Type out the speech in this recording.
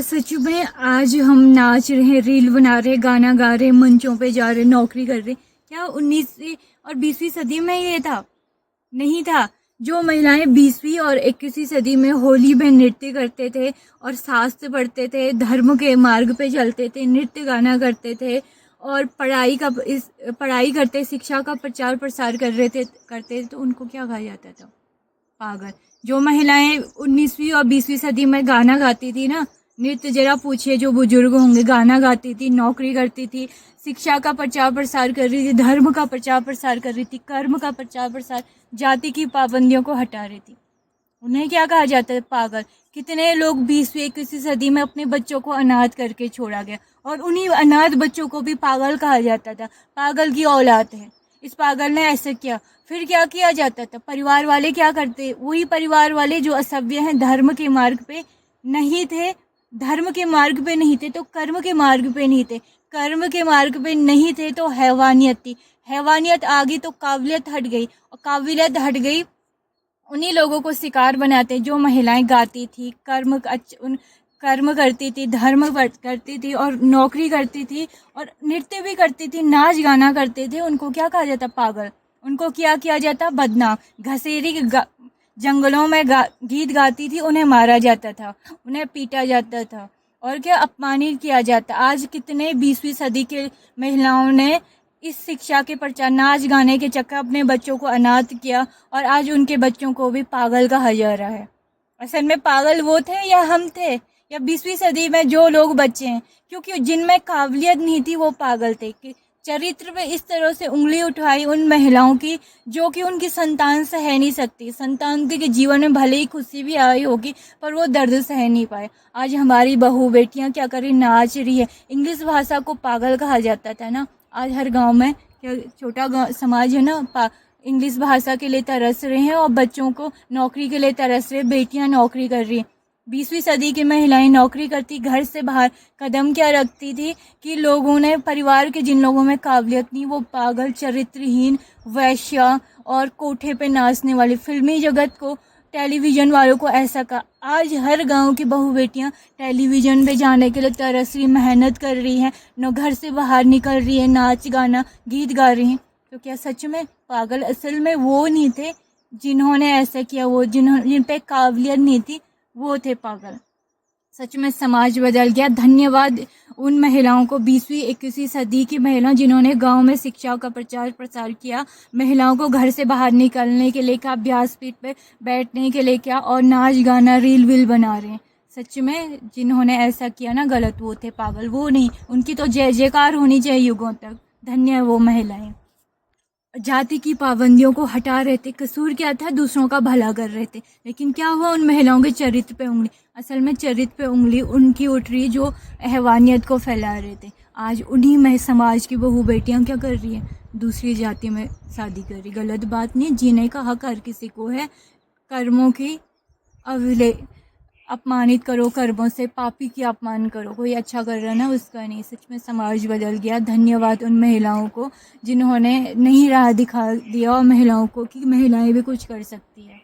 सच में आज हम नाच रहे, रील बना रहे, गाना गा रहे, मंचों पे जा रहे, नौकरी कर रहे। क्या 19वीं और 20वीं सदी में ये था? नहीं था। जो महिलाएं 20वीं और 21वीं सदी में होली में नृत्य करते थे और शास्त्र पढ़ते थे, धर्म के मार्ग पे चलते थे, नृत्य गाना करते थे और पढ़ाई करते, शिक्षा का प्रचार प्रसार करते थे, तो उनको क्या कहा जाता था? पागल। जो महिलाएं 19वीं और 20वीं सदी में गाना गाती थी ना, नृत्य जरा पूछिए जो बुजुर्ग होंगे, गाना गाती थी, नौकरी करती थी, शिक्षा का प्रचार प्रसार कर रही थी, धर्म का प्रचार प्रसार कर रही थी, कर्म का प्रचार प्रसार, जाति की पाबंदियों को हटा रही थी, उन्हें क्या कहा जाता है? पागल। कितने लोग 20वीं 21वीं सदी में अपने बच्चों को अनाथ करके छोड़ा गया और उन्हीं अनाथ बच्चों को भी पागल कहा जाता था। पागल की औलाद है, इस पागल ने ऐसे किया। फिर क्या किया जाता था? परिवार वाले क्या करते? वही परिवार वाले जो असभ्य हैं, धर्म के मार्ग पे नहीं थे, धर्म के मार्ग पे नहीं थे तो कर्म के मार्ग पे नहीं थे, कर्म के मार्ग पे नहीं थे तो हैवानियत थी, हैवानियत आ गई तो काबिलियत हट गई और काबिलियत हट गई, उन्हीं लोगों को शिकार बनाते। जो महिलाएं गाती थी, कर्म करती थी, धर्म करती थी और नौकरी करती थी और नृत्य भी करती थी, नाच गाना करते थे, उनको क्या कहा जाता? पागल। उनको क्या किया जाता? बदनाम। घसेरी जंगलों में गीत गाती थी, उन्हें मारा जाता था, उन्हें पीटा जाता था और क्या अपमानित किया जाता। आज कितने 20वीं सदी के महिलाओं ने इस शिक्षा के प्रचार, नाच गाने के चक्कर अपने बच्चों को अनाथ किया और आज उनके बच्चों को भी पागल कहा जा रहा है। असल में पागल वो थे या हम थे, या 20वीं सदी में जो लोग बच्चे हैं, क्योंकि जिनमें काबिलियत नहीं थी वो पागल थे। कि चरित्र पे इस तरह से उंगली उठाई उन महिलाओं की जो कि उनकी संतान सह नहीं सकती, संतान के जीवन में भले ही खुशी भी आई होगी पर वो दर्द सह नहीं पाए। आज हमारी बहू बेटियां क्या कर रही? नाच रही है। इंग्लिश भाषा को पागल कहा जाता था ना, आज हर गांव में, क्या छोटा गाँव समाज है ना, इंग्लिश भाषा के लिए तरस रहे हैं और बच्चों को नौकरी के लिए तरस रहे। बेटियां नौकरी कर रही हैं। 20वीं सदी की महिलाएं नौकरी करती, घर से बाहर कदम क्या रखती थी कि लोगों ने, परिवार के जिन लोगों में काबिलियत नहीं, वो पागल, चरित्रहीन, वैश्या और कोठे पे नाचने वाली, फिल्मी जगत को, टेलीविज़न वालों को ऐसा कहा। आज हर गांव की बहू बेटियां टेलीविज़न पे जाने के लिए तरस रही, मेहनत कर रही हैं, न घर से बाहर निकल रही है, नाच गाना गीत गा रही हैं। तो क्या सच में पागल असल में वो नहीं थे जिन्होंने ऐसा किया? वो जिन पे काबिलियत नहीं थी वो थे पागल। सच में समाज बदल गया। धन्यवाद उन महिलाओं को, 20वीं 21वीं सदी की महिलाओं जिन्होंने गांव में शिक्षा का प्रचार प्रसार किया, महिलाओं को घर से बाहर निकलने के लिए क्या, व्यासपीठ पर बैठने के लिए क्या, और नाच गाना रील वील बना रहे हैं। सच में जिन्होंने ऐसा किया ना, गलत, वो थे पागल, वो नहीं। उनकी तो जय जयकार होनी चाहिए युगों तक। धन्य है वो महिलाएं। जाति की पाबंदियों को हटा रहे थे। कसूर क्या था? दूसरों का भला कर रहे थे। लेकिन क्या हुआ? उन महिलाओं के चरित्र पे उंगली, असल में चरित्र पे उंगली उनकी उठ रही जो हैवानियत को फैला रहे थे। आज उन्हीं में समाज की बहू बेटियां क्या कर रही हैं? दूसरी जाति में शादी कर रही। गलत बात नहीं, जीने का हक हर किसी को है। कर्मों की अवले अपमानित करो, कर्मों से पापी की अपमान करो। कोई अच्छा कर रहा है ना, उसका नहीं। सच में समाज बदल गया। धन्यवाद उन महिलाओं को जिन्होंने नहीं राह दिखा दिया और महिलाओं को कि महिलाएं भी कुछ कर सकती है।